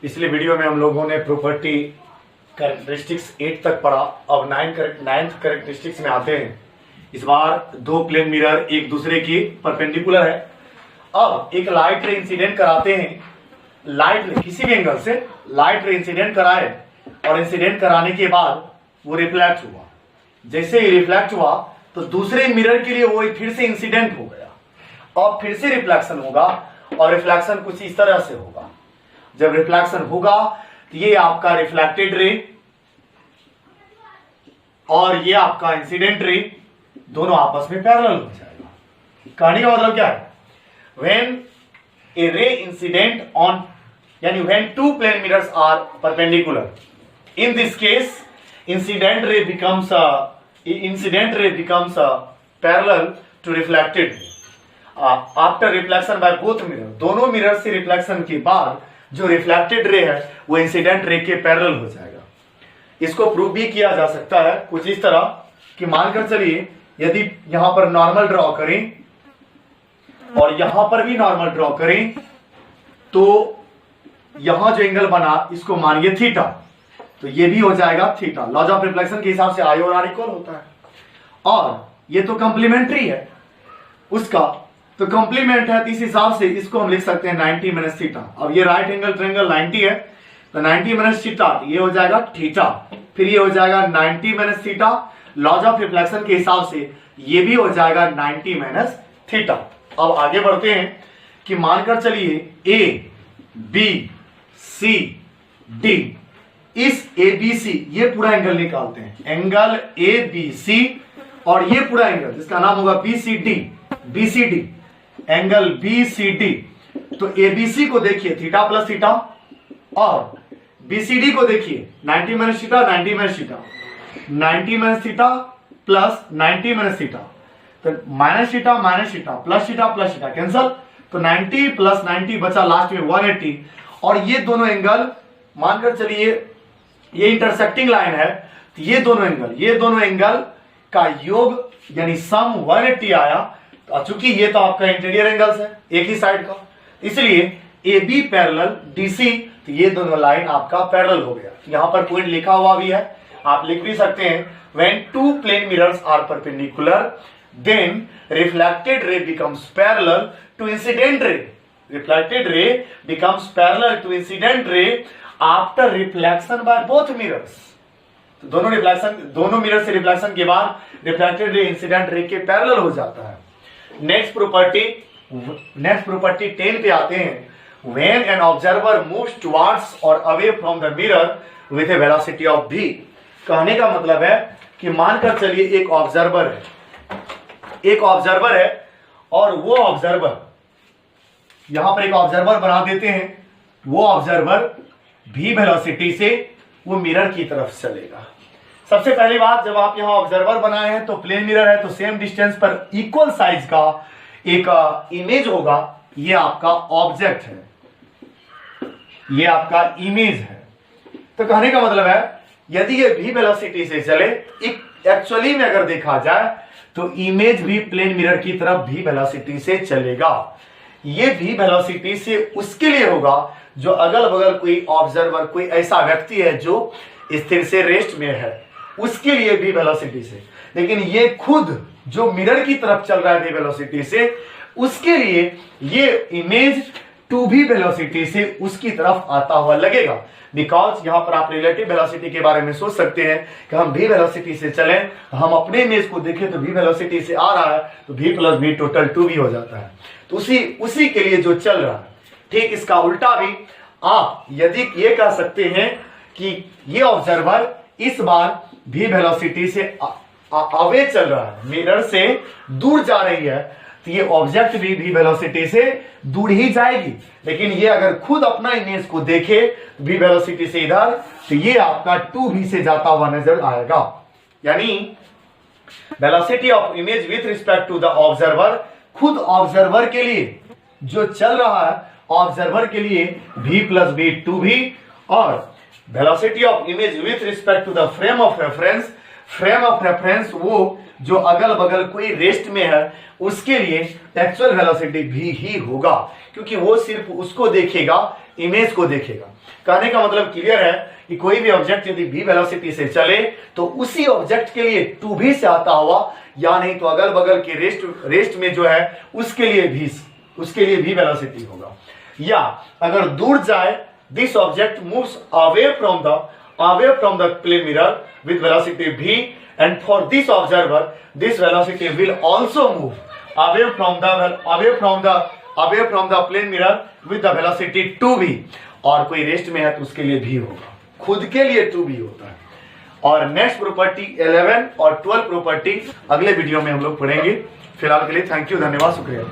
पिछले वीडियो में हम लोगों ने प्रॉपर्टी कैरेक्टरिस्टिक्स 8 तक पढ़ा। अब 9th कैरेक्टरिस्टिक्स में आते हैं। इस बार दो प्लेन मिरर एक दूसरे की परपेंडिकुलर है। अब एक लाइट रे इंसिडेंट कराते हैं। लाइट रे किसी भी एंगल से लाइट रे इंसिडेंट कराए और इंसिडेंट कराने के बाद वो रिफ्लेक्ट हुआ। जैसे ही रिफ्लेक्ट हुआ तो दूसरे मिरर के लिए वो फिर से इंसिडेंट हो गया और फिर से रिफ्लेक्शन होगा और रिफ्लेक्शन कुछ इस तरह से होगा। जब रिफ्लेक्शन होगा तो ये आपका रिफ्लेक्टेड रे और ये आपका इंसिडेंट रे दोनों आपस में पैरेलल हो जाएगा। कहानी का मतलब क्या है? When a ray incident on यानी when two plane mirrors are perpendicular, in this case incident ray becomes parallel to reflected ray. After reflection by both mirror, दोनों मिरर से रिफ्लेक्शन के बाद जो रिफ्लेक्टेड रे है वो इंसिडेंट रे के parallel हो जाएगा। इसको प्रूव भी किया जा सकता है कुछ इस तरह कि मानकर चलिए यदि यहां पर नॉर्मल ड्रॉ करें और यहां पर भी नॉर्मल ड्रॉ करें तो यहां जो एंगल बना इसको मानिए थीटा, तो ये भी हो जाएगा थीटा। लॉज ऑफ रिफ्लेक्शन के हिसाब से आई और आर इक्वल होता है और ये तो कंप्लीमेंट्री है उसका, तो कंप्लीमेंट है, तो इस हिसाब से इसको हम लिख सकते हैं 90 माइनस थीटा। अब ये राइट एंगल ट्रायंगल 90 है तो 90 माइनस थीटा ये हो जाएगा थीटा, फिर ये हो जाएगा 90 minus theta. Laws of reflection के हिसाब से ये भी हो जाएगा 90 माइनस थीटा। अब आगे बढ़ते हैं कि मानकर चलिए ए बी सी डी, इस ABC ये पूरा एंगल निकालते हैं, एंगल ABC और ये पूरा एंगल जिसका नाम होगा BCD, एंगल BCD। तो ABC को देखिए थीटा प्लस थीटा और BCD को देखिए 90 minus theta 90 minus theta 90 minus theta plus 90 minus theta, तो minus theta plus theta cancel, तो 90 प्लस 90 बचा लास्ट में 180 और ये दोनों एंगल मानकर चलिए ये इंटरसेक्टिंग लाइन है तो ये दोनों एंगल का योग यानी सम 180 आया। तो चूंकि ये तो आपका इंटीरियर एंगल्स है एक ही साइड का, इसलिए AB पैरेलल DC, तो ये दोनों लाइन आपका पैरेलल हो गया। यहां पर पॉइंट लिखा हुआ भी है, आप लिख भी सकते हैं when two plane mirrors are perpendicular then reflected ray becomes parallel to incident ray. Reflected ray becomes parallel to incident ray after reflection by both mirrors. तो दोनों मिरर से रिफ्लेक्शन के बाद रिफ्लेक्टेड रे इंसिडेंट रे के parallel हो जाता है। Next property 10 पे आते हैं। When an observer moves towards और away from the mirror with a velocity of v। कहने का मतलब है कि मानकर चलिए एक ऑब्जर्वर है और वो ऑब्जर्वर यहां पर एक ऑब्जर्वर बना देते हैं, वो ऑब्जर्वर v वेलोसिटी से वो मिरर की तरफ चलेगा। सबसे पहली बात, जब आप यहां ऑब्जर्वर बनाए हैं तो प्लेन मिरर है तो सेम डिस्टेंस पर इक्वल साइज का एक इमेज होगा। ये आपका ऑब्जेक्ट है, ये आपका इमेज है। तो कहने का मतलब है यदि ये v वेलोसिटी से चले, एक्चुअली में अगर देखा जाए तो इमेज भी प्लेन मिरर की तरफ v वेलोसिटी से चलेगा। ये v वेलोसिटी से उसके लिए होगा जो अगल बगल कोई ऑब्जर्वर, कोई ऐसा व्यक्ति है जो स्थिर से रेस्ट में है, उसके लिए v वेलोसिटी से। लेकिन ये खुद जो मिरर की तरफ चल रहा है v वेलोसिटी से, उसके लिए ये इमेज 2v वेलोसिटी से उसकी तरफ आता हुआ लगेगा। बिकॉज यहां पर आप रिलेटिव वेलोसिटी के बारे में सोच सकते हैं कि हम v वेलोसिटी से चलें, हम अपने इमेज को देखें तो v वेलोसिटी से आ रहा है तो v plus v total 2v हो जाता है। तो उसी के लिए जो चल रहा है। ठीक इसका उल्टा भी आप यदि ये कह सकते हैं कि ये ऑब्जर्वर इस बार v वेलोसिटी से अवे चल रहा है, मिरर से दूर जा रही है, तो ये ऑब्जेक्ट भी v वेलोसिटी से दूर ही जाएगी। लेकिन ये अगर खुद अपना इमेज को देखे v वेलोसिटी से इधर, तो ये आपका 2v से जाता हुआ नजर आएगा। यानी velocity of image with respect to the observer, खुद ऑब्जर्वर के लिए जो चल रहा है, ऑब्जर्वर के लिए v प्लस v 2v, और velocity of image with respect to the frame of reference वो जो अगल बगल कोई रेस्ट में है उसके लिए एक्चुअल वेलोसिटी भी ही होगा, क्योंकि वो सिर्फ उसको देखेगा, इमेज को देखेगा। कहने का मतलब क्लियर है कि कोई भी ऑब्जेक्ट यदि v वेलोसिटी से चले तो उसी ऑब्जेक्ट के लिए 2v से आता हुआ, या नहीं तो अगल बगल के रेस्ट में जो है उसके लिए v वेलोसिटी होगा। या अगर दूर जाए, this object moves away from the plane mirror with velocity v, and for this observer this velocity will also move away from the plane mirror with the velocity 2v, और कोई rest में है तो उसके लिए v होगा, खुद के लिए 2v होता है। और नेक्स्ट प्रॉपर्टी 11 और 12 प्रॉपर्टी अगले वीडियो में हम लोग पढ़ेंगे। फिलहाल के लिए थैंक यू, धन्यवाद, शुक्रिया।